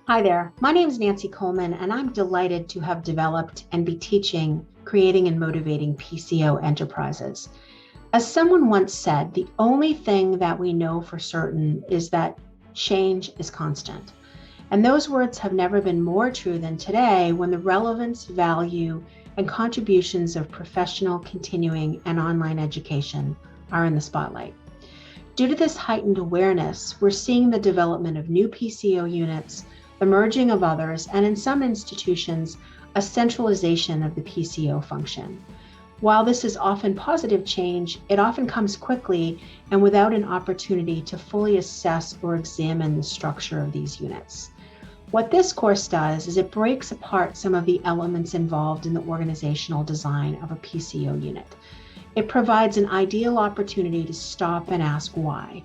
Hi there, my name is Nancy Coleman, and I'm delighted to have developed and be teaching creating and motivating PCO enterprises. As someone once said, the only thing that we know for certain is that change is constant. And those words have never been more true than today when the relevance, value, and contributions of professional, continuing, and online education are in the spotlight. Due to this heightened awareness, we're seeing the development of new PCO units, the merging of others, and in some institutions, a centralization of the PCO function. While this is often positive change, it often comes quickly and without an opportunity to fully assess or examine the structure of these units. What this course does is it breaks apart some of the elements involved in the organizational design of a PCO unit. It provides an ideal opportunity to stop and ask why.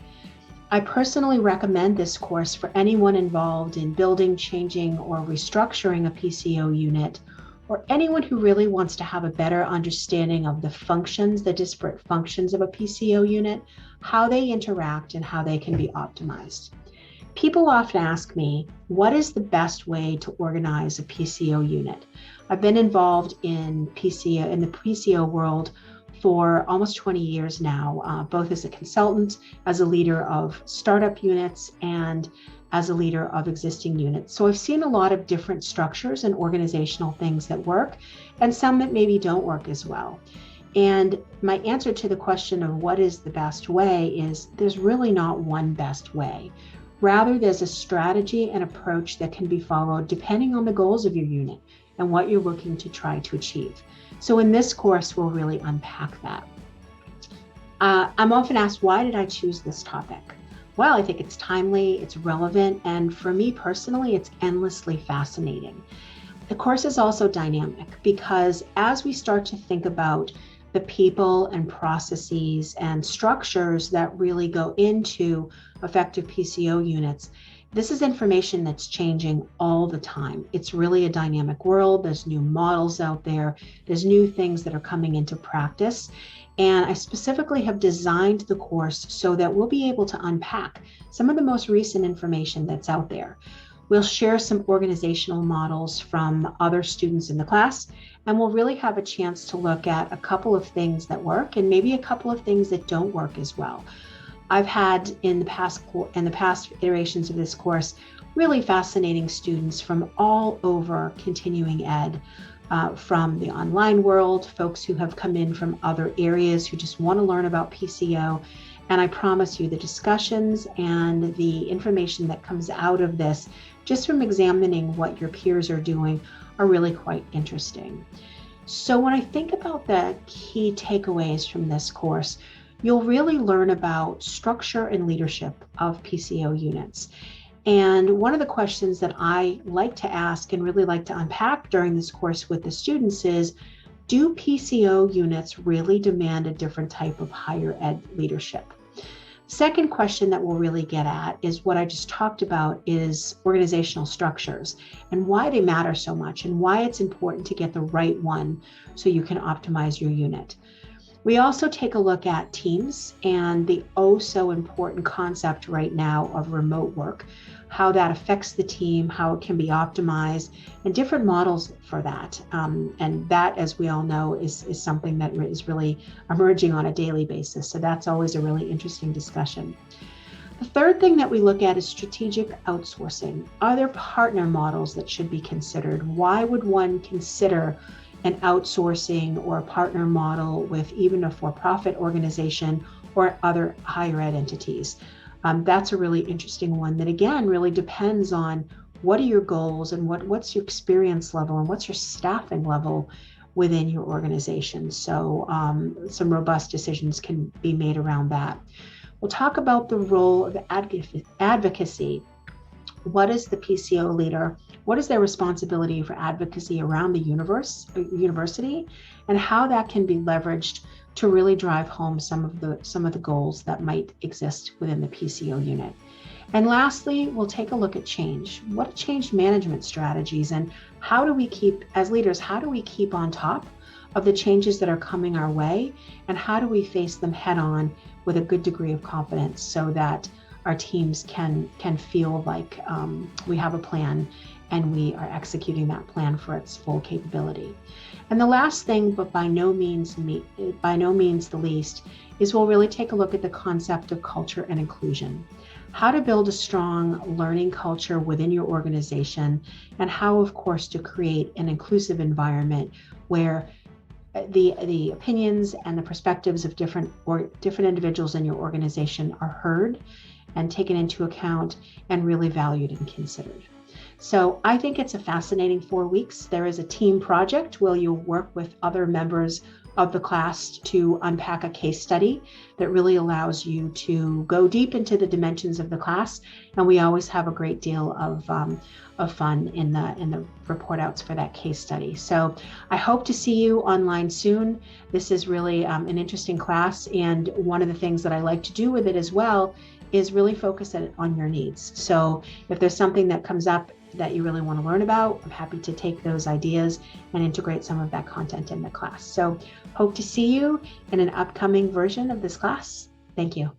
I personally recommend this course for anyone involved in building, changing, or restructuring a PCO unit, or anyone who really wants to have a better understanding of the functions, the disparate functions of a PCO unit, how they interact, and how they can be optimized. People often ask me, what is the best way to organize a PCO unit? I've been involved in the PCO world for almost 20 years now, both as a consultant, as a leader of startup units, and as a leader of existing units. So I've seen a lot of different structures and organizational things that work, and some that maybe don't work as well. And my answer to the question of what is the best way is there's really not one best way. Rather, there's a strategy and approach that can be followed depending on the goals of your unit and what you're looking to try to achieve. So in this course, we'll really unpack that. I'm often asked, why did I choose this topic? Well, I think it's timely, it's relevant, and for me personally, it's endlessly fascinating. The course is also dynamic because as we start to think about the people and processes and structures that really go into effective PCO units, this is information that's changing all the time. It's really a dynamic world. There's new models out there. There's new things that are coming into practice. And I specifically have designed the course so that we'll be able to unpack some of the most recent information that's out there. We'll share some organizational models from other students in the class, and we'll really have a chance to look at a couple of things that work and maybe a couple of things that don't work as well. I've had in the past iterations of this course really fascinating students from all over continuing ed, from the online world, folks who have come in from other areas who just want to learn about PCO. And I promise you the discussions and the information that comes out of this, just from examining what your peers are doing, are really quite interesting. So when I think about the key takeaways from this course, you'll really learn about structure and leadership of PCO units. And one of the questions that I like to ask and really like to unpack during this course with the students is, do PCO units really demand a different type of higher ed leadership? Second question that we'll really get at is what I just talked about, is organizational structures and why they matter so much and why it's important to get the right one so you can optimize your unit. We also take a look at teams and the oh so important concept right now of remote work, how that affects the team, how it can be optimized, and different models for that. And that, as we all know, is something that is really emerging on a daily basis. So that's always a really interesting discussion. The third thing that we look at is strategic outsourcing. Are there partner models that should be considered? Why would one consider an outsourcing or a partner model with even a for-profit organization or other higher ed entities? That's a really interesting one that, again, really depends on what are your goals and what's your experience level and what's your staffing level within your organization. So some robust decisions can be made around that. We'll talk about the role of advocacy. What is the PCO leader? What is their responsibility for advocacy around the university, and how that can be leveraged to really drive home some of the goals that might exist within the PCO unit. And lastly, we'll take a look at change. What are change management strategies, and how do we keep, as leaders, how do we keep on top of the changes that are coming our way, and how do we face them head on with a good degree of confidence so that our teams can feel like we have a plan and we are executing that plan for its full capability. And the last thing, but by no means the least, is we'll really take a look at the concept of culture and inclusion. How to build a strong learning culture within your organization, and how, of course, to create an inclusive environment where the opinions and the perspectives of different individuals in your organization are heard and taken into account and really valued and considered. So I think it's a fascinating 4 weeks. There is a team project where you'll work with other members of the class to unpack a case study that really allows you to go deep into the dimensions of the class. And we always have a great deal of fun in the report outs for that case study. So I hope to see you online soon. This is really an interesting class. And one of the things that I like to do with it as well is really focus it on your needs. So if there's something that comes up that you really want to learn about, I'm happy to take those ideas and integrate some of that content in the class. So hope to see you in an upcoming version of this class. Thank you.